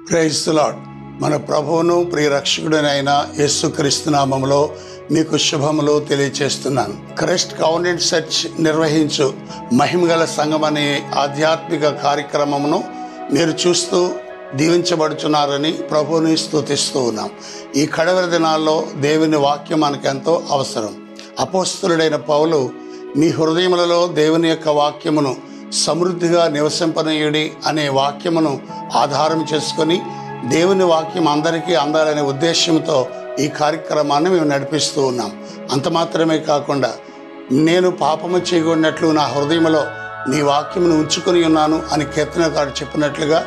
Praise the lord. మన ప్రభువును ప్రియ రక్షకుడైన యేసుక్రీస్తు నామములో మీకు శుభములు తెలియచేస్తున్నాను. క్రైస్ట్ కౌంటెంట్ చర్చ్ నిర్వహించు మహిమగల సంఘం అనే ఆధ్యాత్మిక కార్యక్రమమును మీరు చూస్తూ దీవించబడుచున్నారని ప్రభువుని స్తుతిస్తూ ఉన్నాం. ఈ కడవరి దినాల్లో దేవుని వాక్యం మనకెంతో అవసరం. అపోస్తలుడైన పౌలు మీ హృదయములలో దేవుని యొక్క వాక్యమును సమృద్ధిగా నివసింపనీయుడి అనే వాక్యమును ఆధారం చేసుకొని దేవుని వాక్యం అందరికీ అందాలనే ఉద్దేశంతో ఈ కార్యక్రమాన్ని మేము నడిపిస్తూ ఉన్నాం. అంత మాత్రమే కాకుండా నేను పాపము చేయకూడనట్లు నా హృదయంలో నీ వాక్యమును ఉంచుకొని ఉన్నాను అని కీర్తనకారుడు చెప్పినట్లుగా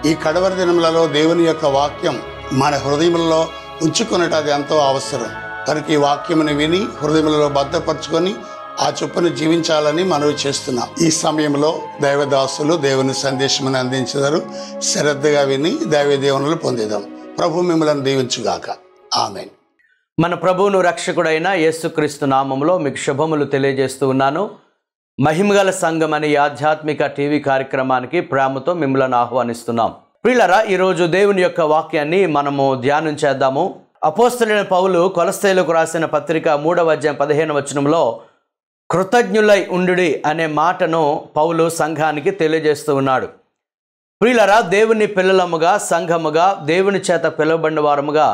ఈ కడవరి దినములలో దేవుని యొక్క వాక్యం మన హృదయములలో ఉంచుకున్నట్టు అది ఎంతో అవసరం. కనుక ఈ వాక్యమును విని హృదయములలో భద్రపరచుకొని ఆ చొప్పున జీవించాలని మనవి చేస్తున్నాం. ఈ సమయంలో దైవదాసులు దేవుని సందేశమును అందించారు. శ్రద్ధగా విని దైవ దీవెనలు పొందేదాం. ప్రభు మిమ్మల్ని దీవించుగాక. ఆమేన్. మన ప్రభువును రక్షకుడైన యేసుక్రీస్తు నామములో మీకు శుభములు తెలియజేస్తూ ఉన్నాను. మహిమగల సంఘం అనే ఆధ్యాత్మిక టీవీ కార్యక్రమానికి ప్రేమతో మిమ్మల్ని ఆహ్వానిస్తున్నాం. ప్రియులారా, ఈరోజు దేవుని యొక్క వాక్యాన్ని మనము ధ్యానం చేద్దాము. అపోస్తలుడైన పౌలు కొలస్సీయులకు రాసిన పత్రిక 3వ అధ్యాయం 15వ వచనంలో కృతజ్ఞులై ఉండుడి అనే మాటను పౌలు సంఘానికి తెలియజేస్తూ ఉన్నాడు. ప్రియులారా, దేవుని పిల్లలముగా, సంఘముగా, దేవుని చేత పిలువబడిన వారముగా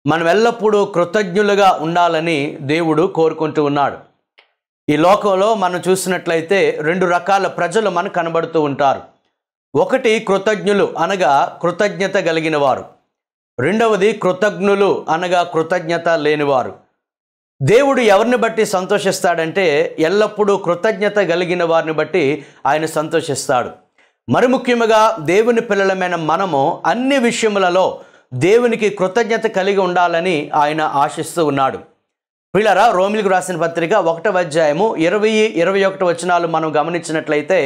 మనం ఎల్లప్పుడూ కృతజ్ఞులుగా ఉండాలని దేవుడు కోరుకుంటూ ఉన్నాడు. ఈ లోకంలో మనం చూసినట్లయితే 2 రకాల ప్రజలు మనకు కనబడుతూ ఉంటారు. ఒకటి కృతజ్ఞులు అనగా కృతజ్ఞత కలిగిన వారు. రెండవది కృతజ్ఞులు అనగా కృతజ్ఞత లేనివారు. దేవుడు ఎవరిని బట్టి సంతోషిస్తాడంటే ఎల్లప్పుడూ కృతజ్ఞత కలిగిన వారిని బట్టి ఆయన సంతోషిస్తాడు. మరి ముఖ్యంగా దేవుని పిల్లలమైన మనము అన్ని విషయములలో దేవునికి కృతజ్ఞత కలిగి ఉండాలని ఆయన ఆశిస్తూ ఉన్నాడు. ప్రియులారా, రోమిలకు రాసిన పత్రిక 1వ అధ్యాయము 20-21 వచనాలు మనం గమనించినట్లయితే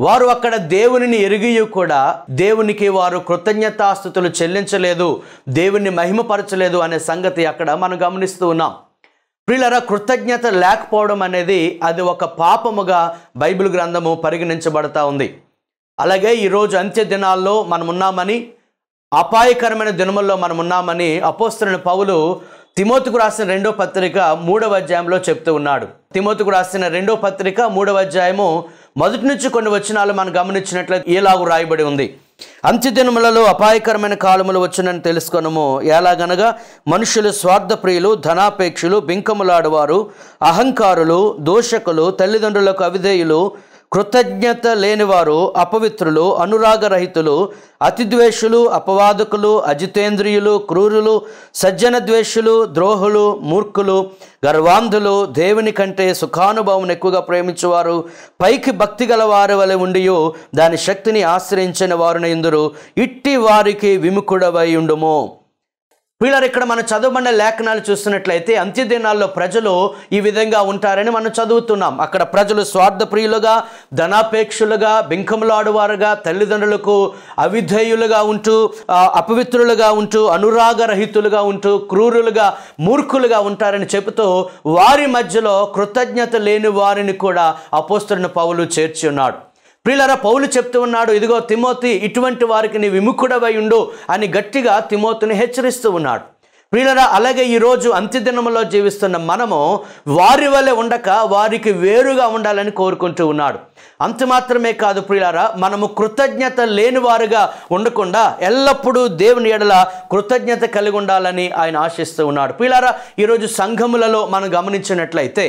వారు అక్కడ దేవునిని ఎరిగి కూడా దేవునికి వారు కృతజ్ఞతాస్తుతులు చెల్లించలేదు, దేవుణ్ణి మహిమపరచలేదు అనే సంగతి అక్కడ మనం గమనిస్తూ ఉన్నాం. ప్రియులారా, కృతజ్ఞత లేకపోవడం అనేది అది ఒక పాపముగా బైబిల్ గ్రంథము పరిగణించబడతా ఉంది. అలాగే ఈరోజు అంత్య దినాల్లో మనం ఉన్నామని, అపాయకరమైన దినముల్లో మనం ఉన్నామని అపోస్తలుడైన పౌలు తిమోతికు రాసిన 2వ పత్రిక 3వ అధ్యాయంలో చెప్తూ ఉన్నాడు. తిమోతికు రాసిన 2వ పత్రిక 3వ అధ్యాయము మొదటి నుంచి కొన్ని వచనాలు మనం గమనించినట్లయితే ఇలాగూ రాయబడి ఉంది. అంత్యదినములలో అపాయకరమైన కాలములు వచ్చునని తెలుసుకొనుము. ఎలాగనగా మనుషులు స్వార్థప్రియులు, ధనాపేక్షులు, బింకములాడువారు, అహంకారులు, దూషకులు, తల్లిదండ్రులకు అవిధేయులు, కృతజ్ఞత లేనివారు, అపవిత్రులు, అనురాగరహితులు, అతిద్వేషులు, అపవాదకులు, అజితేంద్రియులు, క్రూరులు, సజ్జన ద్వేషులు, ద్రోహులు, మూర్ఖులు, గర్వాంధులు, దేవుని కంటే సుఖానుభవం ఎక్కువగా ప్రేమించేవారు, పైకి భక్తి గల వారి వలె ఉండియు దాని శక్తిని ఆశ్రయించిన వారున ఇందురు. ఇట్టి వారికి విముఖుడవై ఉండుము. ప్రియులారా, ఇక్కడ మనం చదవబడిన లేఖనాలు చూస్తున్నట్లయితే అంత్యదినాల్లో ప్రజలు ఈ విధంగా ఉంటారని మనం చదువుతున్నాం. అక్కడ ప్రజలు స్వార్థప్రియులుగా, ధనాపేక్షులుగా, బింకములాడువారుగా, తల్లిదండ్రులకు అవిధేయులుగా ఉంటూ, అపవిత్రులుగా ఉంటూ, అనురాగరహితులుగా ఉంటూ, క్రూరులుగా, మూర్ఖులుగా ఉంటారని చెబుతూ వారి మధ్యలో కృతజ్ఞత లేని వారిని కూడా అపోస్తలుడైన పౌలు చేర్చి ఉన్నాడు. ప్రియులారా, పౌలు చెప్తూ ఉన్నాడు, ఇదిగో తిమోతి, ఇటువంటి వారికి నీ విముఖుడవై ఉండు అని గట్టిగా తిమోతిని హెచ్చరిస్తూ ఉన్నాడు. ప్రియులారా, అలాగే ఈరోజు అంత్యదినములో జీవిస్తున్న మనము వారి వలె ఉండక వారికి వేరుగా ఉండాలని కోరుకుంటూ ఉన్నాడు. అంత మాత్రమే కాదు ప్రియులారా, మనము కృతజ్ఞత లేని వారుగా ఉండకుండా ఎల్లప్పుడూ దేవుని ఎడల కృతజ్ఞత కలిగి ఉండాలని ఆయన ఆశిస్తూ ఉన్నాడు. ప్రియులారా, ఈరోజు సంఘములలో మనం గమనించినట్లయితే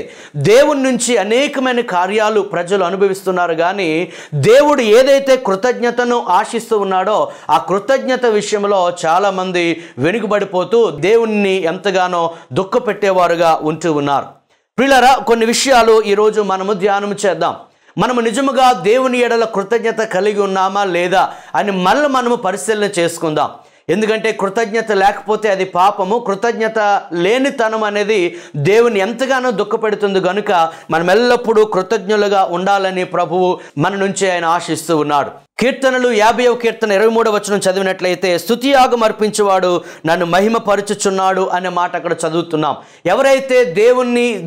దేవుని నుంచి అనేకమైన కార్యాలు ప్రజలు అనుభవిస్తున్నారు. కానీ దేవుడు ఏదైతే కృతజ్ఞతను ఆశిస్తూ ఉన్నాడో ఆ కృతజ్ఞత విషయంలో చాలామంది వెనుకబడిపోతూ దేవుణ్ణి ఎంతగానో దుఃఖపెట్టేవారుగా ఉంటూ ఉన్నారు. ప్రియులారా, కొన్ని విషయాలు ఈరోజు మనము ధ్యానం చేద్దాం. మనము నిజముగా దేవుని ఎడల కృతజ్ఞత కలిగి ఉన్నామా లేదా అని మళ్ళీ మనము పరిశీలన చేసుకుందాం. ఎందుకంటే కృతజ్ఞత లేకపోతే అది పాపము. కృతజ్ఞత లేనితనం అనేది దేవుని ఎంతగానో దుఃఖపెడుతుంది. కనుక మనం ఎల్లప్పుడూ కృతజ్ఞులుగా ఉండాలని ప్రభువు మన నుంచి ఆయన ఆశిస్తూ ఉన్నాడు. కీర్తనలు 50వ కీర్తన 23వ వచనం చదివినట్లయితే స్తుతియాగం అర్పించేవాడు నన్ను మహిమపరచుచున్నాడు అనే మాట అక్కడ చదువుతున్నాం. ఎవరైతే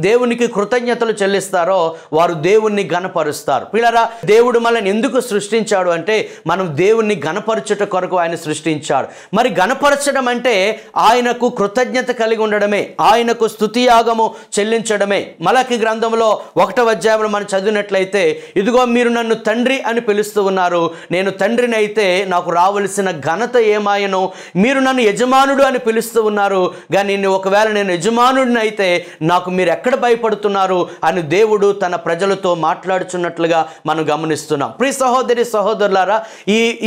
దేవునికి కృతజ్ఞతలు చెల్లిస్తారో వారు దేవుణ్ణి ఘనపరుస్తారు. పిల్లరా, దేవుడు మనల్ని ఎందుకు సృష్టించాడు అంటే మనం దేవుణ్ణి ఘనపరచుట కొరకు ఆయన సృష్టించాడు. మరి ఘనపరచడం అంటే ఆయనకు కృతజ్ఞత కలిగి ఉండడమే, ఆయనకు స్తుతియాగము చెల్లించడమే. మలాకి గ్రంథంలో 1వ అధ్యాయంలో మనం చదివినట్లయితే, ఇదిగో మీరు నన్ను తండ్రి అని పిలుస్తూ ఉన్నారు, నేను తండ్రిని అయితే నాకు రావలసిన ఘనత ఏమాయను. మీరు నన్ను యజమానుడు అని పిలుస్తూ ఉన్నారు, కానీ ఒకవేళ నేను యజమానుడిని అయితే నాకు మీరు ఎక్కడ భయపడుతున్నారు అని దేవుడు తన ప్రజలతో మాట్లాడుచున్నట్లుగా మనం గమనిస్తున్నాం. ప్రియ సహోదరి సహోదరులారా,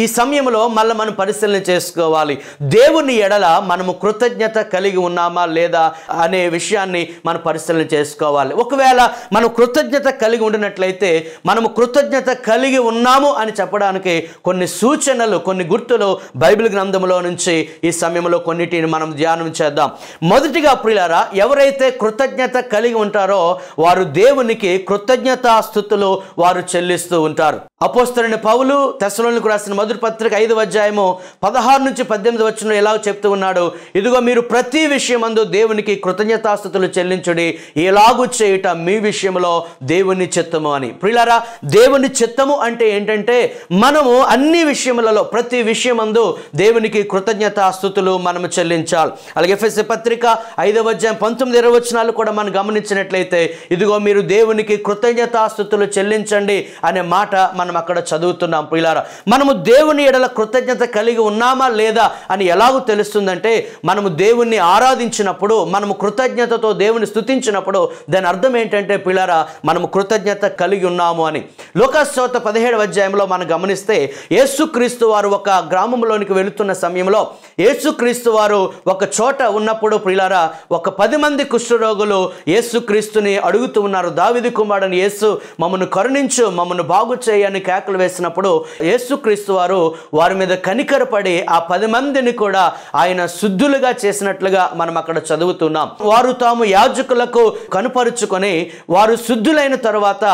ఈ సమయంలో మళ్ళీ మనం పరిశీలన చేసుకోవాలి. దేవుని ఎడల మనము కృతజ్ఞత కలిగి ఉన్నామా లేదా అనే విషయాన్ని మనం పరిశీలన చేసుకోవాలి. ఒకవేళ మనం కృతజ్ఞత కలిగి ఉండినట్లయితే, మనము కృతజ్ఞత కలిగి ఉన్నాము అని చెప్పడానికి కొన్ని సూచనలు, కొన్ని గుర్తులు బైబిల్ గ్రంథంలో నుంచి ఈ సమయంలో కొన్నిటిని మనం ధ్యానం చేద్దాం. మొదటిగా ప్రియులారా, ఎవరైతే కృతజ్ఞత కలిగి ఉంటారో వారు దేవునికి కృతజ్ఞతాస్తుతులు వారు చెల్లిస్తూ ఉంటారు. అపోస్తలుడైన పౌలు తెస్సలోనికీయులకు రాసిన మొదటి పత్రిక 5వ అధ్యాయము 16 నుంచి 18 వచనంలో ఎలా చెప్తూ ఉన్నాడు, ఇదిగో మీరు ప్రతి విషయమందు దేవునికి కృతజ్ఞతాస్తుతులు చెల్లించుడి, ఎలాగూ చేయుట మీ విషయంలో దేవుని చిత్తము అని. ప్రియులారా, దేవుని చిత్తము అంటే ఏంటంటే మనము అన్ని విషయములలో ప్రతి విషయమందు దేవునికి కృతజ్ఞతాస్తుతులు మనము చెల్లించాలి. అలాగే ఎఫెసీ పత్రిక 5వ అధ్యాయం 19-20 వచనాలు కూడా మనం గమనించినట్లయితే, ఇదిగో మీరు దేవునికి కృతజ్ఞతాస్తుతులు చెల్లించండి అనే మాట మనం అక్కడ చదువుతున్నాం. ప్రియులారా, మనము దేవుని ఎడల కృతజ్ఞత కలిగి ఉన్నామా లేదా అని ఎలాగూ తెలుస్తుందంటే, మనము దేవుణ్ణి ఆరాధించినప్పుడు, మనము కృతజ్ఞతతో దేవుని స్తుతించినప్పుడు దాని అర్థం ఏంటంటే ప్రియులారా, మనము కృతజ్ఞత కలిగి ఉన్నాము అని. లూకాసు సువార్త 17వ అధ్యాయంలో మనం గమనిస్తే, యేసుక్రీస్తు వారు ఒక గ్రామంలోనికి వెళుతున్న సమయంలో, యేసుక్రీస్తు వారు ఒక చోట ఉన్నప్పుడు ప్రియులారా, ఒక 10 మంది కుష్ఠరోగులు యేసుక్రీస్తుని అడుగుతూ ఉన్నారు, దావీదు కుమారుడైన యేసు మమ్మను కరుణించు, మమ్మను బాగు చేయని కేకలు వేసినప్పుడు యేసుక్రీస్తు వారు వారి మీద కనికరపడి ఆ 10 మందిని కూడా ఆయన శుద్ధులుగా చేసినట్లుగా మనం అక్కడ చదువుతున్నాం. వారు తాము యాజకులకు కనుపరుచుకొని వారు శుద్ధులైన తరువాత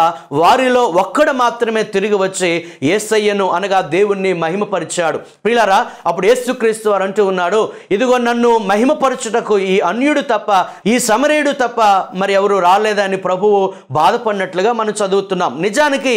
వారిలో ఒక్కడు మాత్రమే తిరిగి వచ్చి యేసయ్యను అనగా దేవుణ్ణి మహిమపరిచాడు. ప్రియులారా, అప్పుడు యేసుక్రీస్తు వారు అంటూ ఉన్నాడు, ఇదిగో నన్ను మహిమపరచుటకు ఈ అన్యుడు తప్ప, ఈ సమరయుడు తప్ప మరి ఎవరు రాలేదని ప్రభువు బాధపడినట్లుగా మనం చదువుతున్నాం. నిజానికి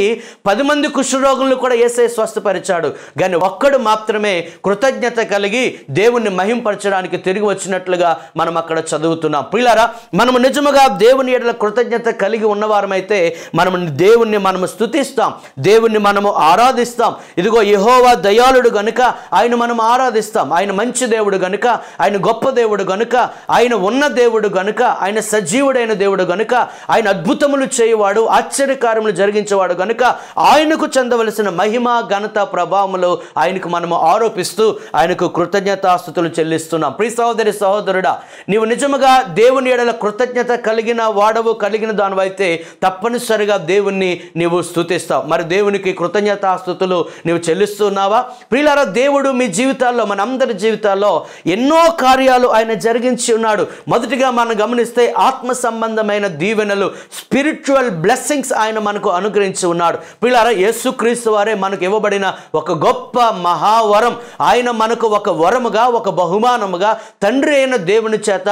10 మంది కుష్ఠరోగులను కూడా యేసయ్య స్వస్థపరిచాడు, కానీ ఒక్కడు మాత్రమే కృతజ్ఞత కలిగి దేవుణ్ణి మహిమపరచడానికి తిరిగి వచ్చినట్లుగా మనం అక్కడ చదువుతున్నాం. ప్రియులారా, మనము నిజముగా దేవుని ఎడల కృతజ్ఞత కలిగి ఉన్నవారమైతే మనము దేవుణ్ణి మనము స్తుతిస్తాం, దేవుణ్ణి మనము ఆరాధిస్తాం. ఇదిగో యెహోవా దయాళుడు గనుక ఆయన మనం ఆరాధిస్తాం, ఆయన మంచి దేవుడు గనుక, ఆయన గొప్ప దేవుడు గనుక, ఆయన ఉన్న దేవుడు గనుక, ఆయన సజీవుడైన దేవుడు గనుక, ఆయన అద్భుతములు చేయువాడు, ఆశ్చర్యకార్యములు జరిగించేవాడు గనుక ఆయనకు చెందవలసిన మహిమ ఘనత ప్రభావములు ఆయనకు మనము ఆరోపిస్తూ ఆయనకు కృతజ్ఞతాస్తుతులు చెల్లిస్తున్నాం. ప్రియ సహోదరి సహోదరుడా, నీవు నిజముగా దేవుని ఎడల కృతజ్ఞత కలిగిన వాడవు, కలిగిన దానివైతే తప్పనిసరిగా దేవుణ్ణి నీవు స్తుతిస్తావు. మరి దేవునికి కృతజ్ఞతాస్తుతులు నీవు చెల్లిస్తున్నావా? ప్రియులారా, దేవుడు మీ జీవితాల్లో, మనందరి జీవితాల్లో ఎన్నో కార్యాలు ఆయన జరిగించి ఉన్నాడు. మొదటిగా మనం గమనిస్తే ఆత్మ సంబంధమైన దీవెనలు, స్పిరిచువల్ బ్లెస్సింగ్స్ ఆయన మనకు అనుగ్రహించి ఉన్నాడు. ప్రియులారా, యేసుక్రీస్తు వారే మనకు ఇవ్వబడిన ఒక గొప్ప మహావరం. ఆయన మనకు ఒక వరముగా, ఒక బహుమానముగా తండ్రి అయిన దేవుని చేత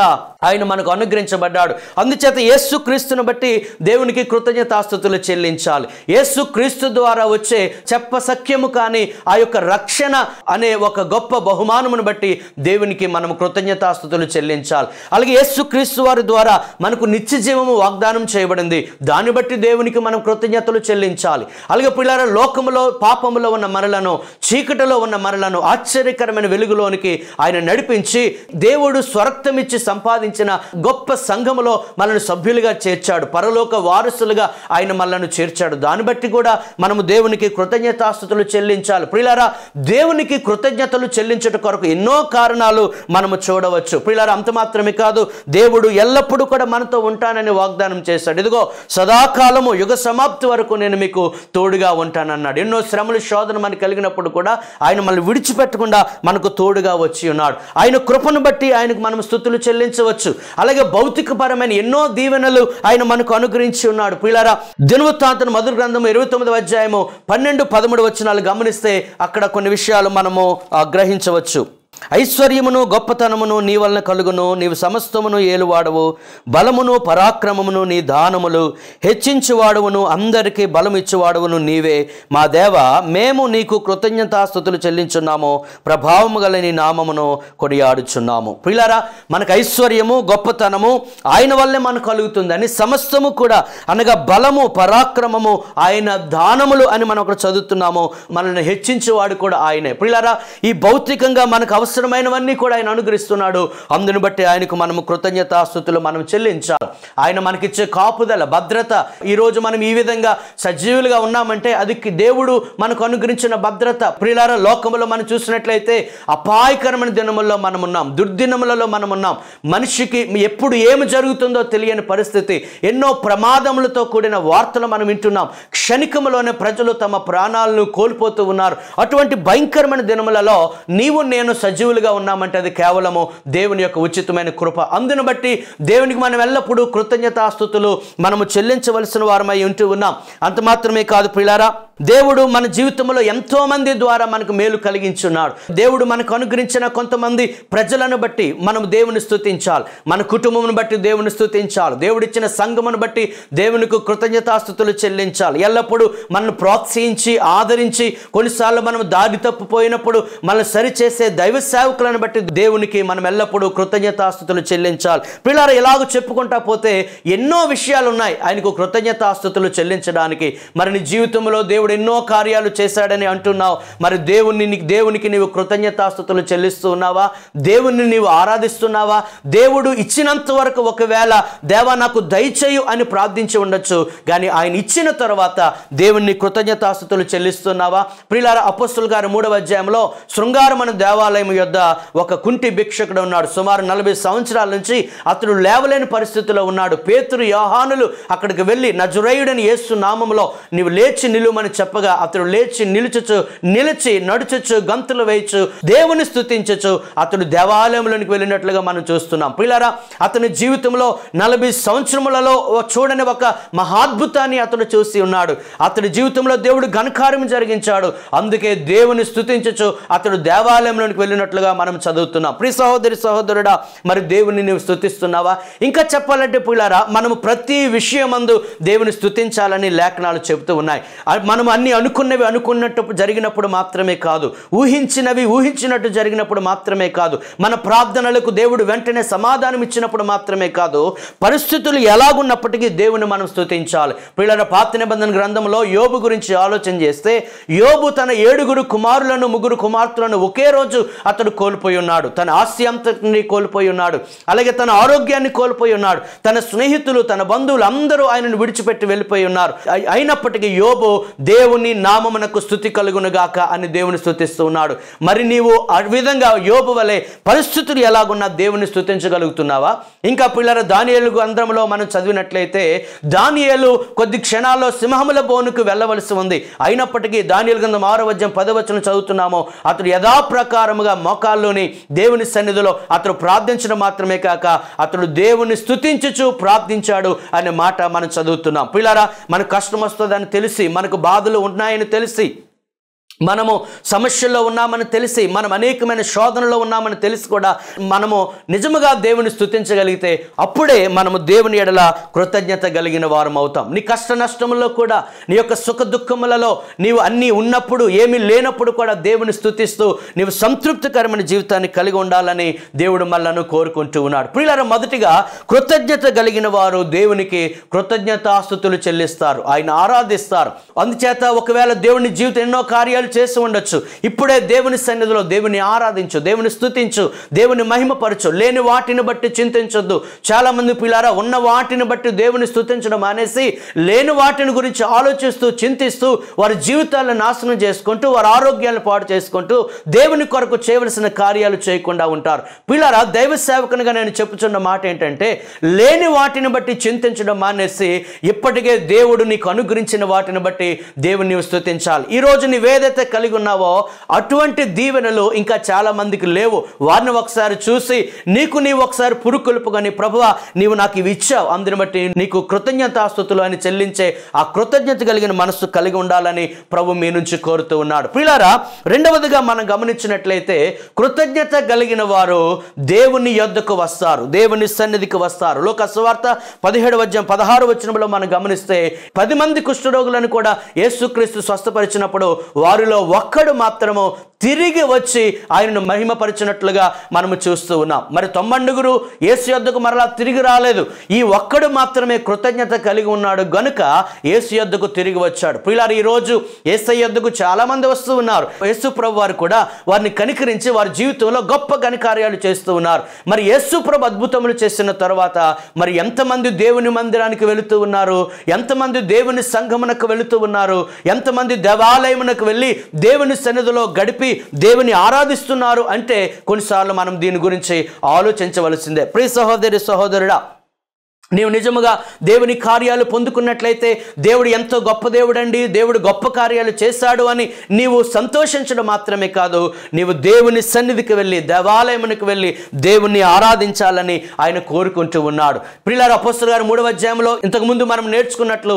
ఆయన మనకు అనుగ్రహించబడ్డాడు. అందుచేత యేసుక్రీస్తును బట్టి దేవునికి కృతజ్ఞతాస్తుతులు చెల్లించాలి. యేసుక్రీస్తు ద్వారా వచ్చే చెప్పసఖ్యము కానీ ఆ యొక్క రక్షణ అనే ఒక గొప్ప బహుమానమును బట్టి దేవునికి మనము కృతజ్ఞతాస్తుతులు చెల్లించాలి. అలాగే యేసుక్రీస్తు వారి ద్వారా మనకు నిత్య జీవము వాగ్దానం చేయబడింది, దాన్ని బట్టి దేవునికి మనం కృతజ్ఞతలు చెల్లించాలి. అలాగే పిల్లల లోకములో పాపములో ఉన్న మనలను, చీకటిలో ఉన్న మనలను ఆశ్చర్యకరమైన వెలుగులోనికి ఆయన నడిపించి దేవుడు స్వరక్తమిచ్చి సంపాదించిన గొప్ప సంఘములో మనల్ని సభ్యులుగా చేర్చాడు, పరలోక వారసులుగా ఆయన మనల్ని చేర్చాడు. దాన్ని బట్టి కూడా మనము దేవునికి కృతజ్ఞతాస్తుతులు చెల్లించాలి. ప్రియులారా, దేవునికి కృతజ్ఞతలు చెల్లించుట కొరకు ఎన్నో కారణాలు మనము చూడవచ్చు. ప్రియులారా, అంత మాత్రమే కాదు, దేవుడు ఎల్లప్పుడూ కూడా మనతో ఉంటానని వాగ్దానం చేశాడు. ఇదిగో సదాకాలము యుగ సమాప్తి వరకు నేను మీకు తోడుగా ఉంటానన్నాడు. ఎన్నో శ్రమలు, శోధన మనకు కలిగినప్పుడు కూడా ఆయన మనల్ని విడిచిపెట్టకుండా మనకు తోడుగా వచ్చి ఉన్నాడు. ఆయన కృపను బట్టి ఆయనకు మనం స్తుతులు చెల్లించవచ్చు. అలాగే భౌతికపరమైన ఎన్నో దీవెనలు ఆయన మనకు అనుగ్రహించి ఉన్నాడు. ప్రియులారా, దినవృత్తాంతం మొదటి గ్రంథము 29వ అధ్యాయము 12-13 2 వచనాలు గమనిస్తే అక్కడ కొన్ని విషయాలు మనము గ్రహించవచ్చు. ఐశ్వర్యమును గొప్పతనమును నీ వలన కలుగును, నీవు సమస్తమును ఏలువాడవు, బలమును పరాక్రమమును నీ దానములు, హెచ్చించువాడవును, అందరికీ బలం ఇచ్చువాడవును నీవే. మా దేవ, మేము నీకు కృతజ్ఞతాస్తుతులు చెల్లించున్నాము, ప్రభావము గల నీ నామమును కొనియాడుచున్నాము. ప్రియులారా, మనకు ఐశ్వర్యము గొప్పతనము ఆయన వల్లే మనకు కలుగుతుంది అని, సమస్తము కూడా అనగా బలము పరాక్రమము ఆయన దానములు అని మనం అక్కడ చదువుతున్నాము. మనల్ని హెచ్చించేవాడు కూడా ఆయనే. ప్రియులారా, ఈ భౌతికంగా మనకు అవసరమైనవన్నీ కూడా ఆయన అనుగ్రహిస్తున్నాడు. అందును బట్టి ఆయనకు మనము కృతజ్ఞతాస్తుతులు మనం చెల్లించాలి. ఆయన మనకిచ్చే కాపుదల, భద్రత, ఈరోజు మనం ఈ విధంగా సజీవులుగా ఉన్నామంటే అది దేవుడు మనకు అనుగ్రహించిన భద్రత. ప్రియులారా, లోకములో మనం చూసినట్లయితే అపాయకరమైన దినముల్లో మనం ఉన్నాం, దుర్దినములలో మనం ఉన్నాం. మనిషికి ఎప్పుడు ఏమి జరుగుతుందో తెలియని పరిస్థితి, ఎన్నో ప్రమాదములతో కూడిన వార్తలు మనం వింటున్నాం. క్షణికములోనే ప్రజలు తమ ప్రాణాలను కోల్పోతూ ఉన్నారు. అటువంటి భయంకరమైన దినములలో నీవు నేను సజీవులుగా ఉన్నామంటే అది కేవలము దేవుని యొక్క ఉచితమైన కృప. అందును బట్టి దేవునికి మనం ఎల్లప్పుడూ కృతజ్ఞతాస్తుతులు మనము చెల్లించవలసిన వారమై ఉంటూ ఉన్నాం. అంత మాత్రమే కాదు ప్రియులారా, దేవుడు మన జీవితంలో ఎంతో మంది ద్వారా మనకు మేలు కలిగించున్నాడు. దేవుడు మనకు అనుగ్రహించిన కొంతమంది ప్రజలను బట్టి మనం దేవుని స్తుతించాలి, మన కుటుంబమును బట్టి దేవుని స్తుతించాలి, దేవుడిచ్చిన సంఘమును బట్టి దేవునికి కృతజ్ఞతాస్తుతులు చెల్లించాలి. ఎల్లప్పుడూ మనల్ని ప్రోత్సహించి ఆదరించి, కొన్నిసార్లు మనం దారి తప్పిపోయినప్పుడు మనల్ని సరిచేసే దైవ సేవకులను బట్టి దేవునికి మనం ఎల్లప్పుడూ కృతజ్ఞతాస్తుతులు చెల్లించాలి. పిల్లలు ఇలాగ చెప్పుకుంటా పోతే ఎన్నో విషయాలు ఉన్నాయి ఆయనకు కృతజ్ఞతాస్తుతులు చెల్లించడానికి. మరి నీ జీవితంలో దేవుడు ఎన్నో కార్యాలు చేశాడని అంటున్నావు. మరి దేవునికి నీవు కృతజ్ఞతాస్తుతులు చెల్లిస్తూ ఉన్నావా? దేవుణ్ణి నీవు ఆరాధిస్తున్నావా? దేవుడు ఇచ్చినంత వరకు ఒకవేళ దేవా నాకు దయచేయు అని ప్రార్థించి ఉండొచ్చు, కానీ ఆయన ఇచ్చిన తర్వాత దేవుణ్ణి కృతజ్ఞతాస్తుతులు చెల్లిస్తున్నావా? ప్రియులారా, అపోస్తలుల గారి 3వ అధ్యాయంలో శృంగారమన దేవాలయం యొద్ద ఒక కుంటి భిక్షకుడు ఉన్నాడు. సుమారు 40 సంవత్సరాల నుంచి అతడు లేవలేని పరిస్థితిలో ఉన్నాడు. పేతురు, యోహానులు అక్కడికి వెళ్ళి నజరేయుడని యేసు నామములో నీవు లేచి నిలువమని చెప్పగా అతడు లేచి నిలిచి నడుచొచ్చు, గంతులు వేయచ్చు, దేవుని స్తుతించచ్చు అతడు దేవాలయంలోనికి వెళ్ళినట్లుగా మనం చూస్తున్నాం. ప్రియులారా, అతని జీవితంలో 40 సంవత్సరములలో చూడని ఒక మహాద్భుతాన్ని అతడు చూసి ఉన్నాడు. అతడి జీవితంలో దేవుడు ఘనకార్యం జరిగించాడు. అందుకే దేవుని స్తుతించచ్చు అతడు దేవాలయంలోనికి వెళ్ళినట్లుగా మనం చదువుతున్నాం. ప్రియ సహోదరి సహోదరుడా, మరి దేవుని నీవు స్తుతిస్తున్నావా? ఇంకా చెప్పాలంటే ప్రియులారా, మనము ప్రతి విషయమందు దేవుని స్తుతించాలని లేఖనాలు చెబుతూ ఉన్నాయి. మనం అన్ని అనుకున్నవి అనుకున్నట్టు జరిగినప్పుడు మాత్రమే కాదు, ఊహించినట్టు జరిగినప్పుడు మాత్రమే కాదు, మన ప్రార్థనలకు దేవుడు వెంటనే సమాధానం ఇచ్చినప్పుడు మాత్రమే కాదు, పరిస్థితులు ఎలాగున్నప్పటికీ దేవుని మనం స్తుతించాలి. ప్రియులారా, పాత నిబంధన గ్రంథంలో యోబు గురించి ఆలోచన చేస్తే, యోబు తన 7 కుమారులను 3 కుమార్తెలను ఒకే రోజు అతడు కోల్పోయి ఉన్నాడు. తన ఆస్తి అంతటిని కోల్పోయి ఉన్నాడు, అలాగే తన ఆరోగ్యాన్ని కోల్పోయి ఉన్నాడు. తన స్నేహితులు, తన బంధువులు అందరూ ఆయనను విడిచిపెట్టి వెళ్ళిపోయి ఉన్నారు. అయినప్పటికీ యోబు దేవుని నామమునకు స్తుతి కలుగునుగాక అని దేవుని స్తుతిస్తూ ఉన్నాడు. మరి నీవు ఆ విధంగా యోబు వలె పరిస్థితులు ఎలాగున్నా దేవుని స్తుతించగలుగుతున్నావా? ఇంకా పిల్లల దానియేలు గ్రంథంలో మనం చదివినట్లయితే, దానియేలు కొద్ది క్షణాల్లో సింహముల బోనుకు వెళ్ళవలసి ఉంది. అయినప్పటికీ దానియేలు గ్రంథం 6వ అధ్యాయం 10వ వచనం చదువుతున్నాము, అతడు యథాప్రకారముగా మోకాల్లోని దేవుని సన్నిధిలో అతడు ప్రార్థించడం మాత్రమే కాక అతడు దేవుని స్తుతించుచు ప్రార్థించాడు అనే మాట మనం చదువుతున్నాం. పిల్లారా, మనకు కష్టం వస్తుందని తెలిసి, మనకు బాధలు ఉన్నాయని తెలిసి, మనము సమస్యల్లో ఉన్నామని తెలిసి, మనం అనేకమైన శోధనలో ఉన్నామని తెలిసి కూడా మనము నిజముగా దేవుని స్తుతించగలిగితే అప్పుడే మనము దేవుని ఎడల కృతజ్ఞత కలిగిన వారం అవుతాం. నీ కష్ట నష్టముల్లో కూడా, నీ యొక్క సుఖ దుఃఖములలో నీవు అన్నీ ఉన్నప్పుడు, ఏమీ లేనప్పుడు కూడా దేవుని స్తుతిస్తూ నీవు సంతృప్తికరమైన జీవితాన్ని కలిగి ఉండాలని దేవుడు మనలను కోరుకుంటూ ఉన్నాడు. ప్రియులారా, మొదటిగా కృతజ్ఞత కలిగిన వారు దేవునికి కృతజ్ఞతాస్తుతులు చెల్లిస్తారు, ఆయన ఆరాధిస్తారు. అందుచేత ఒకవేళ దేవుని జీవితం ఎన్నో కార్యాలు చేసి ఉండొచ్చు, ఇప్పుడే దేవుని సన్నిధిలో దేవుని ఆరాధించు, దేవుని స్తుతించు, దేవుని మహిమపరచు. లేని వాటిని బట్టి చింతించొద్దు. చాలా మంది పిల్లారా, ఉన్న వాటిని బట్టి దేవుని స్తుతించడం అనేసి లేని వాటిని గురించి ఆలోచిస్తూ చింతిస్తూ వారి జీవితాలను నాశనం చేసుకుంటూ, వారి ఆరోగ్యాలను పాడు చేసుకుంటూ దేవుని కొరకు చేయవలసిన కార్యాలు చేయకుండా ఉంటారు. పిల్లారా, దైవ సేవకునిగా నేను చెప్పుచున్న మాట ఏంటంటే, లేని వాటిని బట్టి చింతించడం మానేసి ఇప్పటికే దేవుడు నీకు అనుగ్రహించిన వాటిని బట్టి దేవుని నీవు స్తుతించాలి. ఈరోజు నీవేదైతే ఏదైతే కలిగి ఉన్నావో అటువంటి దీవెనలు ఇంకా చాలా మందికి లేవు. వారిని ఒకసారి చూసి నీవు ఒకసారి పురుకొల్పుకొని, ప్రభువా నీవు నాకు ఇవి ఇచ్చావు, అందుని బట్టి నీకు కృతజ్ఞతాస్తుతులు అని చెల్లించే ఆ కృతజ్ఞత కలిగిన మనస్సు కలిగి ఉండాలని ప్రభు మీ నుంచి కోరుతూ ఉన్నాడు. ప్రియులారా, రెండవదిగా మనం గమనించినట్లయితే కృతజ్ఞత కలిగిన వారు దేవుని యొద్దకు వస్తారు, దేవుని సన్నిధికి వస్తారు. లోక సువార్త 17:16 మనం గమనిస్తే 10 మంది కుష్ఠరోగులను కూడా యేసుక్రీస్తు స్వస్థపరిచినప్పుడు వారిలో ఒక్కడు మాత్రము తిరిగి వచ్చి ఆయనను మహిమపరిచినట్లుగా మనము చూస్తూ ఉన్నాం. మరి 90 యేసు యొద్దకు మరలా తిరిగి రాలేదు. ఈ ఒక్కడు మాత్రమే కృతజ్ఞత కలిగి ఉన్నాడు గనుక యేసు యొద్దకు తిరిగి వచ్చాడు. ప్రియులారా, ఈరోజు యేసయ్య యొద్దకు చాలా మంది వస్తూ ఉన్నారు. యేసు ప్రభు వారు కూడా వారిని కనికరించి వారి జీవితంలో గొప్ప ఘనకార్యాలు చేస్తూ ఉన్నారు. మరి యేసు ప్రభు అద్భుతములు చేసిన తర్వాత మరి ఎంతమంది దేవుని మందిరానికి వెళుతూ ఉన్నారు, ఎంతమంది దేవుని సంఘమునకు వెళుతూ ఉన్నారు, ఎంతమంది దేవాలయమునకు వెళ్ళి దేవుని సన్నిధిలో గడిపి దేవుని ఆరాధిస్తున్నారు అంటే కొన్నిసార్లు మనం దీని గురించి ఆలోచించవలసిందే. ప్రియ సహోదరి సహోదరుడా, నీవు నిజముగా దేవుని కార్యాలు పొందుకున్నట్లయితే దేవుడు ఎంతో గొప్ప దేవుడండి, దేవుడు గొప్ప కార్యాలు చేశాడు అని నీవు సంతోషించడం మాత్రమే కాదు, నీవు దేవుని సన్నిధికి వెళ్ళి దేవాలయమునికి వెళ్ళి దేవుణ్ణి ఆరాధించాలని ఆయన కోరుకుంటూ ఉన్నాడు. ప్రియులారా, అపోస్తలుల గారు 3వ అధ్యాయంలో ఇంతకుముందు మనం నేర్చుకున్నట్లు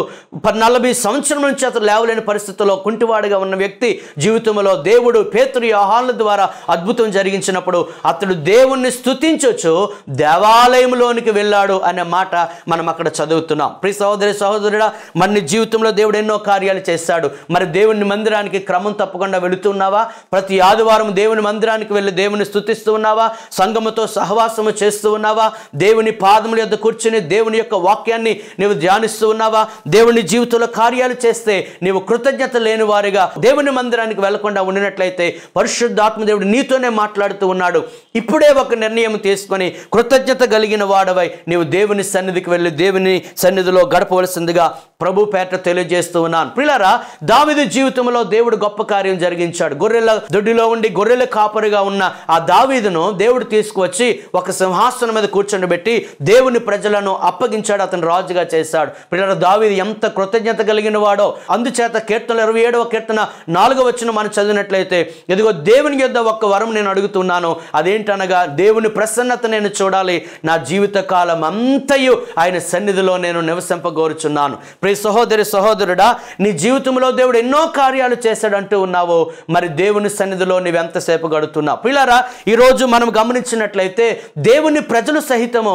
40 సంవత్సరం నుంచి అతను లేవలేని పరిస్థితుల్లో కుంటివాడిగా ఉన్న వ్యక్తి జీవితంలో దేవుడు పేతురు యోహానుల ద్వారా అద్భుతం జరిగించినప్పుడు అతడు దేవుణ్ణి స్తుతించొచ్చు దేవాలయంలోనికి వెళ్ళాడు అనే మాట మనం అక్కడ చదువుతున్నాం. ప్రియ సహోదరి సహోదరుడా, మన జీవితంలో దేవుడు ఎన్నో కార్యాలు చేశాడు. మరి దేవుని మందిరానికి క్రమం తప్పకుండా వెళుతున్నావా? ప్రతి ఆదివారం దేవుని మందిరానికి వెళ్ళి దేవుని స్తుతిస్తూ ఉన్నావా? సంఘముతో సహవాసము చేస్తూ ఉన్నావా? దేవుని పాదముల యొద్ద కూర్చుని దేవుని యొక్క వాక్యాన్ని నీవు ధ్యానిస్తూ ఉన్నావా? దేవుని జీవితంలో కార్యాలు చేస్తే నీవు కృతజ్ఞత లేని వారిగా దేవుని మందిరానికి వెళ్లకుండా ఉండినట్లయితే పరిశుద్ధాత్మ దేవుడు నీతోనే మాట్లాడుతూ ఉన్నాడు. ఇప్పుడే ఒక నిర్ణయం తీసుకొని కృతజ్ఞత కలిగిన వాడవై నీవు దేవుని సన్నిధికి వెళ్ళి దేవుని సన్నిధిలో గడపవలసిందిగా ప్రభు పేట తెలియజేస్తూ ఉన్నాను. ప్రియులారా, దావీదు జీవితంలో దేవుడు గొప్ప కార్యం జరిగించాడు. గొర్రెల దొడ్డిలో ఉండి గొర్రెల కాపరిగా ఉన్న ఆ దావీదును దేవుడు తీసుకువచ్చి ఒక సింహాసనం మీద కూర్చొని దేవుని ప్రజలను అప్పగించాడు, అతను రాజుగా చేశాడు. ప్రియులారా, దావీదు ఎంత కృతజ్ఞత కలిగిన వాడో. అందుచేత కీర్తన 27వ కీర్తన 4వ వచనం మనం చదివినట్లయితే, ఇదిగో దేవుని యొద్ద ఒక్క వరం నేను అడుగుతున్నాను, అదేంటనగా దేవుని ప్రసన్నత నేను చూడాలి, నా జీవిత కాలం అంతయు ఆయన సన్నిధిలో నేను నివసింపగోరుచున్నాను. ప్రియ సహోదరి సహోదరుడా, నీ జీవితంలో దేవుడు ఎన్నో కార్యాలు చేశాడంటూ ఉన్నావు. మరి దేవుని సన్నిధిలో నువ్వు ఎంతసేపు గడుపుతున్నావు? ప్రియులారా, ఈరోజు మనం గమనించినట్లయితే దేవుని ప్రజలు సహితము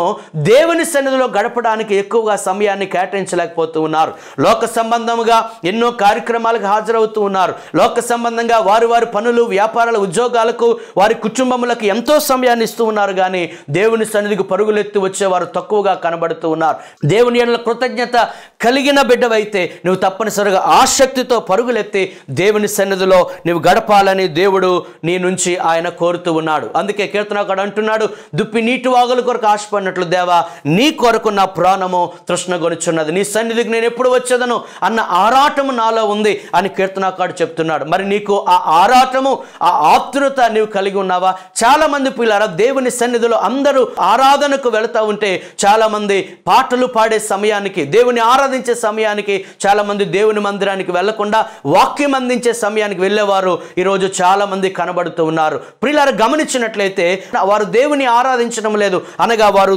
దేవుని సన్నిధిలో గడపడానికి ఎక్కువగా సమయాన్ని కేటాయించలేకపోతూ ఉన్నారు. లోక సంబంధముగా ఎన్నో కార్యక్రమాలకు హాజరవుతూ ఉన్నారు. లోక సంబంధంగా వారి పనులు, వ్యాపారాల, ఉద్యోగాలకు, వారి కుటుంబములకు ఎంతో సమయాన్ని ఇస్తూ ఉన్నారు. కానీ దేవుని సన్నిధికి పరుగులెత్తి వచ్చేవారు తక్కువగా కనబడుతూ ఉన్నారు. దేవుని యందు కృతజ్ఞత కలిగిన బిడ్డవైతే నువ్వు తప్పనిసరిగా ఆసక్తితో పరుగులెత్తి దేవుని సన్నిధిలో నువ్వు గడపాలని దేవుడు నీ నుంచి ఆయన కోరుతూ ఉన్నాడు. అందుకే కీర్తనకారుడు అంటున్నాడు, దుప్పి నీటి వాగుల కొరకు ఆశపడినట్లు దేవా నీ కొరకు నా ప్రాణము తృష్ణగొనుచున్నది, నీ సన్నిధికి నేను ఎప్పుడు వచ్చేదను అన్న ఆరాటము నాలో ఉంది అని కీర్తనకారుడు చెప్తున్నాడు. మరి నీకు ఆ ఆరాటము, ఆ ఆతృత నీవు కలిగి ఉన్నావా? చాలా మంది పిల్లల దేవుని సన్నిధిలో అందరూ ఆరాధనకు వెళతా ఉంటే చాలా మంది పాటలు పాడే సమయానికి, దేవుని ఆరాధించే సమయానికి చాలా మంది దేవుని మందిరానికి వెళ్లకుండా వాక్యం అందించే సమయానికి వెళ్ళేవారు ఈరోజు చాలా మంది కనబడుతూ ఉన్నారు. ప్రియులారా, గమనించినట్లయితే వారు దేవుని ఆరాధించడం లేదు, అనగా వారు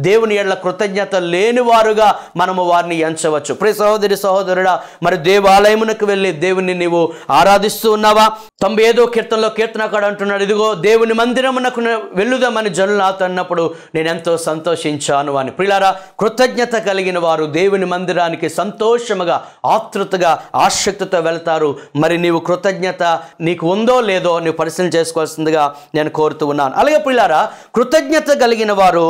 దేవుని యేడల కృతజ్ఞత లేని వారుగా మనము వారిని ఎంచవచ్చు. ప్రియ సహోదరి సహోదరుడా, మరి దేవాలయమునకు వెళ్ళి దేవుని నీవు ఆరాధిస్తూ ఉన్నావా? 95వ కీర్తనలో కీర్తనకారుడు అంటున్నాడు, ఇదిగో దేవుని మందిరమునకు వెళ్ళుదామని జనులు నాతో అన్నప్పుడు నేను ఎంతో సంతోషించాను అని. ప్రియులారా, కృతజ్ఞత కలిగిన వారు దేవుని మందిరానికి సంతోషముగా, ఆతృతగా, ఆసక్తితో వెళ్తారు. మరి నీవు కృతజ్ఞత నీకు ఉందో లేదో నీవు పరిశీలన చేసుకోవాల్సిందిగా నేను కోరుతూ ఉన్నాను. అలాగే ప్రియులారా, కృతజ్ఞత కలిగిన వారు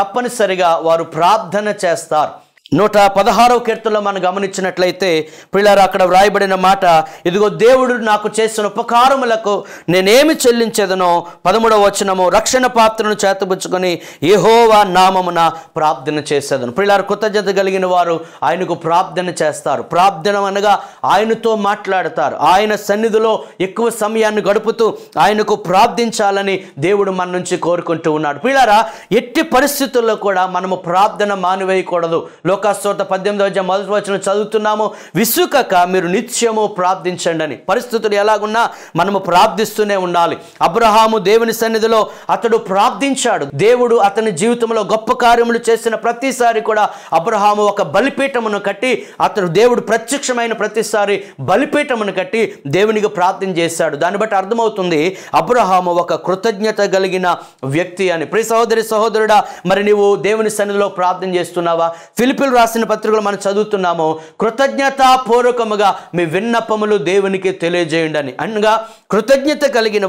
తప్పనిసరిగా వారు ప్రార్థన చేస్తారు. 116వ కీర్తనలో మనం గమనించినట్లయితే ప్రియులారా, అక్కడ వ్రాయబడిన మాట, ఇదిగో దేవుడు నాకు చేసిన ఉపకారములకు నేనేమి చెల్లించేదనో 13వ వచనము, రక్షణ పాత్రను చేతబుచ్చుకొని యెహోవా నామమున ప్రార్థన చేసేదను. ప్రియులారా, కృతజ్ఞత కలిగిన వారు ఆయనకు ప్రార్థన చేస్తారు. ప్రార్థన అనగా ఆయనతో మాట్లాడతారు. ఆయన సన్నిధిలో ఎక్కువ సమయాన్ని గడుపుతూ ఆయనకు ప్రార్థించాలని దేవుడు మన నుంచి కోరుకుంటూ ఉన్నాడు. ప్రియులారా, ఎట్టి పరిస్థితుల్లో కూడా మనము ప్రార్థన మానివేయకూడదు. లోక లోకాసువార్త 18:1 చదువుతున్నాము, విసుకక మీరు నిత్యము ప్రార్థించండి అని. పరిస్థితులు ఎలాగున్నా మనము ప్రార్థిస్తూనే ఉండాలి. అబ్రహాము దేవుని సన్నిధిలో అతడు ప్రార్థించాడు. దేవుడు అతని జీవితంలో గొప్ప కార్యములు చేసిన ప్రతిసారి కూడా అబ్రహాము ఒక బలిపీఠమును కట్టి, అతడు దేవుడు ప్రత్యక్షమైన ప్రతిసారి బలిపీఠమును కట్టి దేవునికి ప్రార్థన చేశాడు. దాన్ని బట్టి అర్థమవుతుంది అబ్రహాము ఒక కృతజ్ఞత కలిగిన వ్యక్తి అని. ప్రియ సహోదరి సహోదరుడా, మరి నీవు దేవుని సన్నిధిలో ప్రార్థన చేస్తున్నావా? ఫిలిప్పీలు రాసిన పత్రికలో మనం చదువుతున్నాము, కృతజ్ఞతాపూర్వకముగా మీ విన్నపములు దేవునికి తెలియజేయండి అని. అనగా కృతజ్ఞత కలిగిన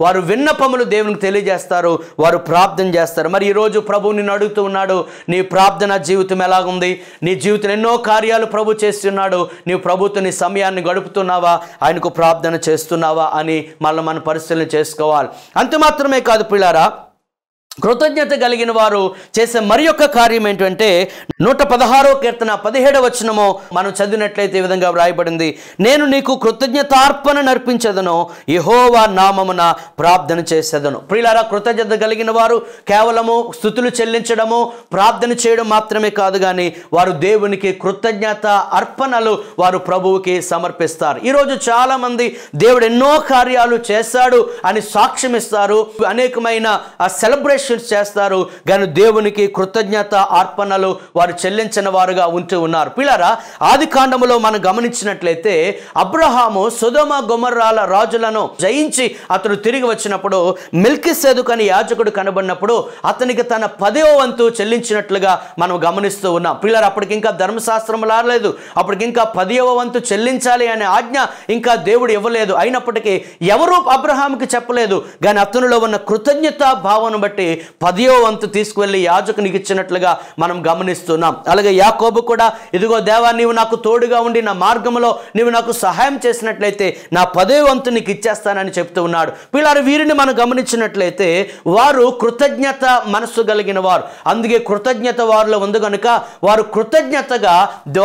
వారు విన్నపములు దేవునికి తెలియజేస్తారు, వారు ప్రార్థన చేస్తారు. మరి ఈరోజు ప్రభు నిన్ను అడుగుతూ ఉన్నాడు, నీ ప్రార్థన జీవితం ఎలాగుంది? నీ జీవితం ఎన్నో కార్యాలు ప్రభు చేస్తున్నాడు, నీవు ప్రభుతో నీ సమయాన్ని గడుపుతున్నావా, ఆయనకు ప్రార్థన చేస్తున్నావా అని మళ్ళీ మనం పరిశీలన చేసుకోవాలి. అంత మాత్రమే కాదు ప్రియులారా, కృతజ్ఞత కలిగిన వారు చేసే మరి యొక్క కార్యం ఏంటంటే 116వ కీర్తన 17వ వచనము మనం చదివినట్లయితే ఈ విధంగా వ్రాయబడింది, నేను నీకు కృతజ్ఞతార్పణ నర్పించదను, యెహోవా నామమున ప్రార్థన చేసేదను. ప్రియులారా, కృతజ్ఞత కలిగిన వారు కేవలము స్తుతులు చెల్లించడము, ప్రార్థన చేయడం మాత్రమే కాదు, కానీ వారు దేవునికి కృతజ్ఞత అర్పణలు వారు ప్రభువుకి సమర్పిస్తారు. ఈరోజు చాలా మంది దేవుడు ఎన్నో కార్యాలు చేశాడు అని సాక్ష్యం ఇస్తారు, అనేకమైన సెలబ్రేషన్ చేస్తారు, కానీ దేవునికి కృతజ్ఞత అర్పణలు వారు చెల్లించిన వారుగా ఉంటూ ఉన్నారు. పిల్లరా, ఆది కాండములో మనం గమనించినట్లయితే అబ్రహాము సొదొమ గొమొర్రాల రాజులను జయించి అతడు తిరిగి వచ్చినప్పుడు మెల్కీసెదెకు అనే యాజకుడు కనబడినప్పుడు అతనికి తన 10వ వంతు చెల్లించినట్లుగా మనం గమనిస్తూ ఉన్నాం. పిల్లలు, అప్పటికి ఇంకా ధర్మశాస్త్రం రాలేదు, అప్పటికి ఇంకా 10వ వంతు చెల్లించాలి అనే ఆజ్ఞ ఇంకా దేవుడు ఇవ్వలేదు. అయినప్పటికీ ఎవరూ అబ్రహాముకి చెప్పలేదు, కానీ అతనిలో ఉన్న కృతజ్ఞత భావన బట్టి 10వ వంతు తీసుకువెళ్ళి యాజకునికి ఇచ్చినట్లుగా మనం గమనిస్తున్నాం. అలాగే యాకోబు కూడా, ఇదిగో దేవా, నీవు నాకు తోడుగా ఉండి నా మార్గంలో నీవు నాకు సహాయం చేసినట్లయితే నా 10వ వంతు నీకు ఇచ్చేస్తానని చెప్తూ ఉన్నాడు. పిల్లలు, వీరిని మనం గమనించినట్లయితే వారు కృతజ్ఞత మనస్సు కలిగిన వారు. అందుకే కృతజ్ఞత వారిలో ఉంది కనుక వారు కృతజ్ఞతగా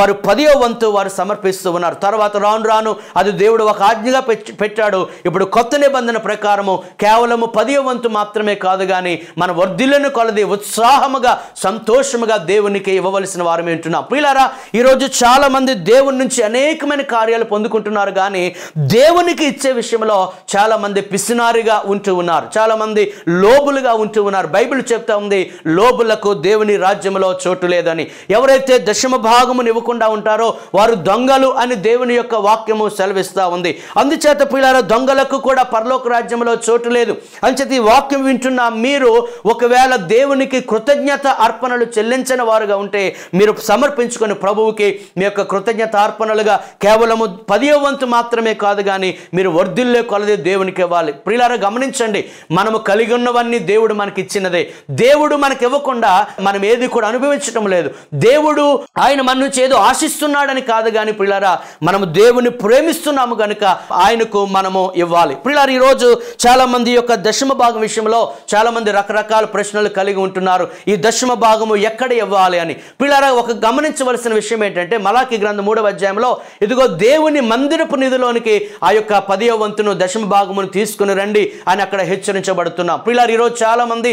వారు 10వ వంతు వారు సమర్పిస్తూ ఉన్నారు. తర్వాత రాను రాను అది దేవుడు ఒక ఆజ్ఞగా పెట్టాడు. ఇప్పుడు కొత్త నిబంధన ప్రకారము కేవలము 10వ వంతు మాత్రమే కాదు, కానీ మన వర్ధిల్లను కొలది ఉత్సాహముగా సంతోషముగా దేవునికి ఇవ్వవలసిన వారమే ఉంటున్నాం. ప్రియులారా, ఈరోజు చాలా మంది దేవుని నుంచి అనేకమైన కార్యాలు పొందుకుంటున్నారు, కానీ దేవునికి ఇచ్చే విషయంలో చాలా మంది పిసినారిగా ఉంటూ ఉన్నారు, చాలా మంది లోబులుగా ఉంటూ ఉన్నారు. బైబిల్ చెప్తా ఉంది, లోబులకు దేవుని రాజ్యంలో చోటు లేదని. ఎవరైతే దశమ భాగమును ఇవ్వకుండా ఉంటారో వారు దొంగలు అని దేవుని యొక్క వాక్యము సెలవిస్తూ ఉంది. అందుచేత ప్రియులారా, దొంగలకు కూడా పరలోక రాజ్యంలో చోటు లేదు. అంచేత ఈ వాక్యం వింటున్న మీరు ఒకవేళ దేవునికి కృతజ్ఞత అర్పణలు చెల్లించిన వారుగా ఉంటే మీరు సమర్పించుకొని ప్రభువుకి మీ యొక్క కృతజ్ఞత అర్పణలుగా కేవలము 10వ వంతు మాత్రమే కాదు, కానీ మీరు వర్ధిల్లే కొలది దేవునికి ఇవ్వాలి. ప్రియులారా, గమనించండి, మనము కలిగి ఉన్నవన్నీ దేవుడు మనకి ఇచ్చినదే. దేవుడు మనకి ఇవ్వకుండా మనం ఏది కూడా అనుభవించడం లేదు. దేవుడు ఆయన మన నుంచి ఏదో ఆశిస్తున్నాడని కాదు, కానీ ప్రియులారా, మనము దేవుని ప్రేమిస్తున్నాము కనుక ఆయనకు మనము ఇవ్వాలి. ప్రియులారా, ఈరోజు చాలా మంది యొక్క దశమ భాగం విషయంలో చాలా మంది రకరకాల ప్రశ్నలు కలిగి ఉంటున్నారు. ఈ దశమ భాగము ఎక్కడ ఇవ్వాలి అని. పిల్లరా, ఒక గమనించవలసిన విషయం ఏంటంటే మలాకి గ్రంథం 3వ అధ్యాయంలో, ఇదిగో దేవుని మందిరపు నిధిలోనికి ఆ యొక్క 10వ వంతును దశమ భాగమును తీసుకుని రండి అని అక్కడ హెచ్చరించబడుతున్నాం. పిల్లలు, ఈరోజు చాలా మంది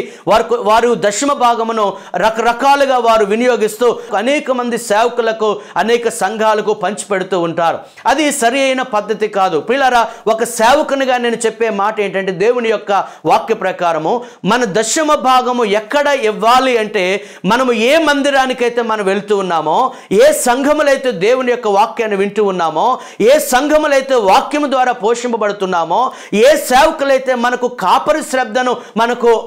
వారు దశమ భాగమును రకరకాలుగా వారు వినియోగిస్తూ అనేక మంది సేవకులకు అనేక సంఘాలకు పంచిపెడుతూ ఉంటారు. అది సరి అయిన పద్ధతి కాదు. పిల్లరా, ఒక సేవకునిగా నేను చెప్పే మాట ఏంటంటే దేవుని యొక్క వాక్య ప్రకారము మన దశమ భాగము ఎక్కడ ఇవ్వాలి అంటే మనము ఏ మందిరానికైతే మనం వెళ్తూ ఉన్నామో, ఏ సంఘములైతే దేవుని యొక్క వాక్యాన్ని వింటూ ఉన్నామో, ఏ సంఘములైతే వాక్యము ద్వారా పోషింపబడుతున్నామో, ఏ సేవకులైతే మనకు కాపరి శ్రద్ధను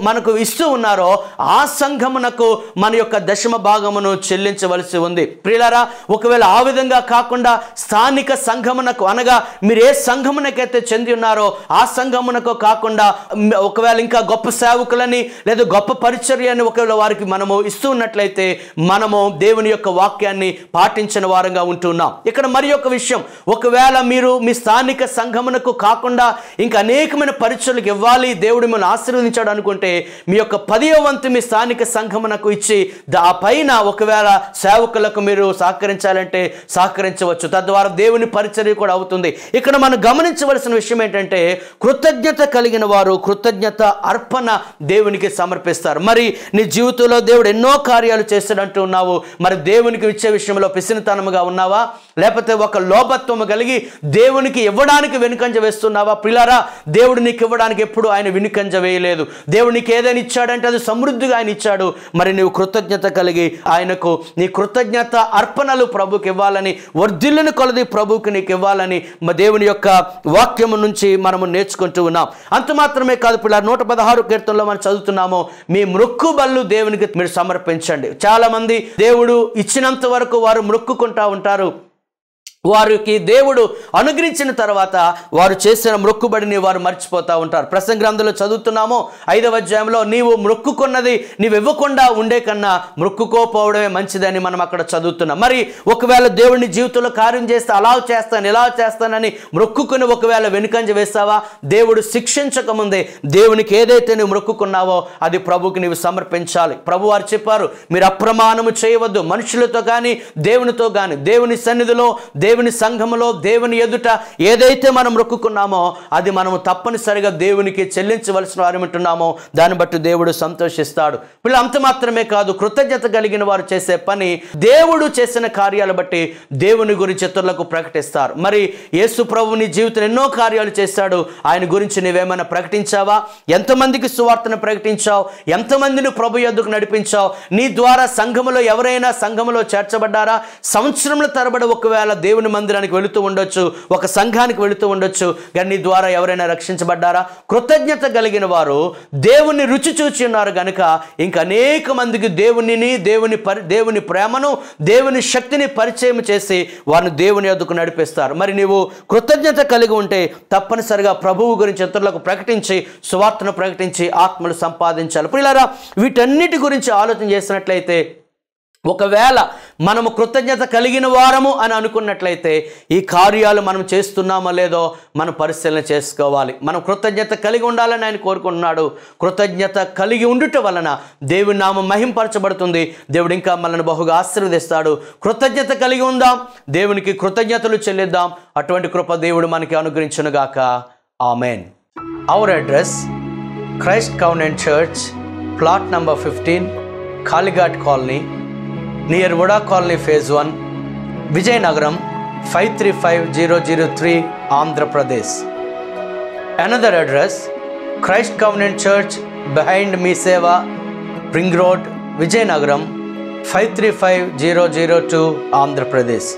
మనకు ఇస్తూ ఉన్నారో ఆ సంఘమునకు మన యొక్క దశమ భాగమును చెల్లించవలసి ఉంది. ప్రియులారా, ఒకవేళ ఆ విధంగా కాకుండా స్థానిక సంఘమునకు, అనగా మీరు ఏ సంఘమునకైతే చెంది ఉన్నారో ఆ సంఘమునకు కాకుండా ఒకవేళ ఇంకా గొప్ప సేవకులని లేదా గొప్ప పరిచర్యని ఒకవేళ వారికి మనము ఇస్తూ ఉన్నట్లయితే మనము దేవుని యొక్క వాక్యాన్ని పాటించిన వారంగా ఉంటున్నాం. ఇక్కడ మరి ఒక విషయం, ఒకవేళ మీరు మీ స్థానిక సంఘమునకు కాకుండా ఇంకా అనేకమైన పరిచర్యలకు ఇవ్వాలి, దేవుడు మిమ్మల్ని ఆశీర్వదించాడు అనుకుంటే మీ యొక్క 10వ వంతు మీ స్థానిక సంఘమునకు ఇచ్చి ఆ పైన ఒకవేళ సేవకులకు మీరు సహకరించాలంటే సహకరించవచ్చు. తద్వారా దేవుని పరిచర్య కూడా అవుతుంది. ఇక్కడ మనం గమనించవలసిన విషయం ఏంటంటే కృతజ్ఞత కలిగిన వారు కృతజ్ఞత అర్పణ దేవునికి దేవునికి సమర్పిస్తారు. మరి నీ జీవితంలో దేవుడు ఎన్నో కార్యాలు చేస్తాడంటూ ఉన్నావు. మరి దేవునికి ఇచ్చే విషయంలో పిసినితనముగా ఉన్నావా, లేకపోతే ఒక లోపత్వము కలిగి దేవునికి ఇవ్వడానికి వెనుకంజ వేస్తున్నావా? పిల్లారా, దేవుడు నీకు ఇవ్వడానికి ఎప్పుడు ఆయన వెనుకంజ వేయలేదు. దేవుడు నీకు ఏదైనా ఇచ్చాడంటే అది సమృద్ధిగా ఆయన ఇచ్చాడు. మరి నీవు కృతజ్ఞత కలిగి ఆయనకు నీ కృతజ్ఞత అర్పణలు ప్రభుకి ఇవ్వాలని, వర్ధిల్లుని కొలది ప్రభుకి నీకు ఇవ్వాలని దేవుని యొక్క వాక్యము నుంచి మనము నేర్చుకుంటూ ఉన్నాం. అంత మాత్రమే కాదు పిల్లలు, 116 కీర్తనలో మనం చదువుతున్నాము, మీ మొక్కుబళ్ళు దేవునికి మీరు సమర్పించండి. చాలా మంది దేవుడు ఇచ్చినంత వరకు వారు మొక్కుకుంటా ఉంటారు. వారికి దేవుడు అనుగ్రహించిన తర్వాత వారు చేసిన మొక్కుబడిని వారు మర్చిపోతూ ఉంటారు. ప్రసంగ గ్రంథంలో చదువుతున్నాము 5వ అధ్యాయంలో, నీవు మొక్కుకున్నది నీవు ఇవ్వకుండా ఉండే కన్నా మొక్కుకోపోవడమే మంచిదని మనం అక్కడ చదువుతున్నాం. మరి ఒకవేళ దేవుడిని జీవితంలో కార్యం చేస్తే అలా చేస్తాను ఇలా చేస్తానని మొక్కుకుని ఒకవేళ వెనుకంజ వేస్తావా, దేవుడు శిక్షించకముందే దేవునికి ఏదైతే నువ్వు మొక్కుకున్నావో అది ప్రభుకి నీవు సమర్పించాలి. ప్రభు వారు చెప్పారు, మీరు అప్రమాణము చేయవద్దు. మనుషులతో కానీ దేవునితో కానీ, దేవుని సన్నిధిలో దేవుని సంఘములో దేవుని ఎదుట ఏదైతే మనం మొక్కుకున్నామో అది మనము తప్పనిసరిగా దేవునికి చెల్లించవలసిన వారు ఉంటున్నామో దాన్ని బట్టి దేవుడు సంతోషిస్తాడు. వీళ్ళు అంత మాత్రమే కాదు, కృతజ్ఞత కలిగిన వారు చేసే పని దేవుడు చేసిన కార్యాలు బట్టి దేవుని గురించి ఇతరులకు ప్రకటిస్తారు. మరి యేసు ప్రభు నీ జీవితం ఎన్నో కార్యాలు చేశాడు. ఆయన గురించి నీవేమైనా ప్రకటించావా? ఎంతమందికి సువార్తను ప్రకటించావు? ఎంతమందిని ప్రభు యొద్దకు నడిపించావు? నీ ద్వారా సంఘములో ఎవరైనా సంఘములో చేర్చబడ్డారా? సంవత్సరముల తరబడి ఒకవేళ దేవుని మందిరానికి వెళుతూ ఉండొచ్చు, ఒక సంఘానికి వెళుతూ ఉండొచ్చు, కానీ నీ ద్వారా ఎవరైనా రక్షించబడ్డారా? కృతజ్ఞత కలిగిన వారు దేవుని రుచి చూచి ఉన్నారు గనుక ఇంకా అనేక మందికి దేవుని ప్రేమను దేవుని శక్తిని పరిచయం చేసి వారిని దేవుని యొద్దకు నడిపిస్తారు. మరి నీవు కృతజ్ఞత కలిగి ఉంటే తప్పనిసరిగా ప్రభువు గురించి ఇతరులకు ప్రకటించి సువార్తను ప్రకటించి ఆత్మలు సంపాదించాలి. ప్రియులారా, వీటన్నిటి గురించి ఆలోచన చేసినట్లయితే ఒకవేళ మనము కృతజ్ఞత కలిగిన వారము అని అనుకున్నట్లయితే ఈ కార్యాలు మనం చేస్తున్నామో లేదో మనం పరిశీలన చేసుకోవాలి. మనం కృతజ్ఞత కలిగి ఉండాలని ఆయన కోరుకుంటున్నాడు. కృతజ్ఞత కలిగి ఉండుట వలన దేవుని నామం మహింపరచబడుతుంది. దేవుడు ఇంకా మనల్ని బహుగా ఆశీర్వదిస్తాడు. కృతజ్ఞత కలిగి ఉందాం, దేవునికి కృతజ్ఞతలు చెల్లిద్దాం. అటువంటి కృప దేవుడు మనకి అనుగ్రహించునుగాక. ఆమెన్. Our address, Christ covenant church, plot number 15, Kalighat colony, near Vada colony phase 1, Vizianagaram 535003, Andhra Pradesh. Another address, Christ Covenant Church behind Miseva, Ring Road, Vijayanagaram 535002, Andhra Pradesh.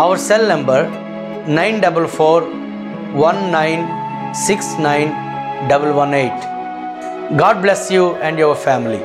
Our cell number 944196918. God bless you and your family.